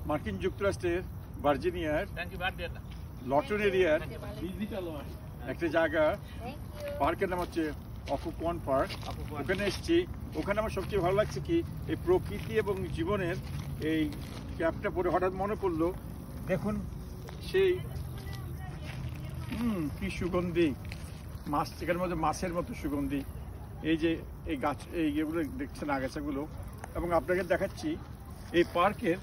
মার্কিন যুক্তরাষ্ট্রের ভার্জিনিয়ার লটন এরিয়ার একটা জায়গা, পার্কের নাম হচ্ছে অকুপন পার্ক। ওখানে এসেছি। ওখানে আমার সবচেয়ে ভালো লাগছে কি, এই প্রকৃতি এবং জীবনের এই ক্যাপটা পরে হঠাৎ মনে পড়লো, দেখুন সেই কি সুগন্ধি, মাছ, এখানের মধ্যে মাছের মতো সুগন্ধি। এই যে এই গাছ, এইগুলো দেখছেন আগাছাগুলো। এবং আপনাকে দেখাচ্ছি এই পার্কের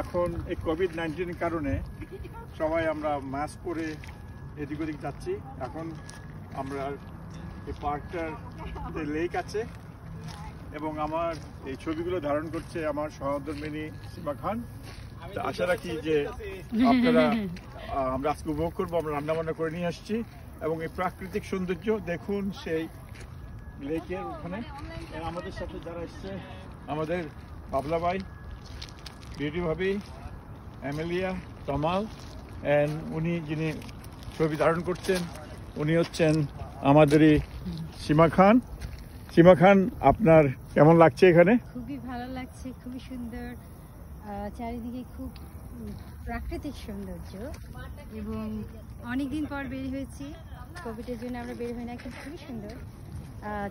এখন এই কোভিড-19 কারণে সবাই আমরা মাস্ক পরে এদিক ওদিক যাচ্ছি। এখন আমরা এই পার্কটার লেক আছে এবং আমার এই ছবিগুলো ধারণ করছে আমার সহধর্মিণী সীমা খান। আশা রাখি যে আপনারা, আমরা আজকে উপভোগ করবো। আমরা রান্নাবান্না করে নিয়ে আসছি এবং এই প্রাকৃতিক সৌন্দর্য দেখুন সেই লেকের ওখানে। আমাদের সাথে যারা এসছে, আমাদের বাবলা ভাই, বিউটি ভাবি, এমেলিয়া, তমাল, অ্যান্ড উনি যিনি ছবি ধারণ করছেন উনি হচ্ছেন আমাদেরই সীমা খান। সীমা খান, আপনার কেমন লাগছে এখানে? খুবই ভালো লাগছে, খুবই সুন্দর, চারিদিকে খুব প্রাকৃতিক সৌন্দর্য এবং অনেকদিন পর বের হয়েছি। কোভিডের জন্য আমরা বের হই না, কিন্তু খুবই সুন্দর।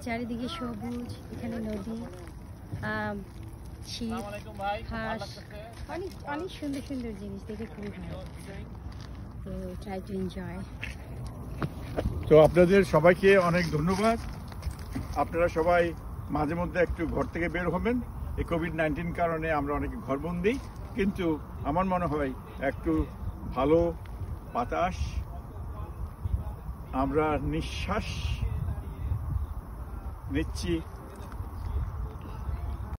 চারিদিকে সবুজ, এখানে নদী, শীত, হাঁস, অনেক অনেক সুন্দর সুন্দর জিনিস দেখে খুবই ভালো। তো ট্রাই টু এনজয়। তো আপনাদের সবাইকে অনেক ধন্যবাদ। আপনারা সবাই মাঝে মধ্যে একটু ঘর থেকে বের হবেন। এই কোভিড-19 কারণে আমরা অনেকে ঘরবন্দি, কিন্তু আমার মনে হয় একটু ভালো বাতাস, আমরা নিঃশ্বাস নিচ্ছি,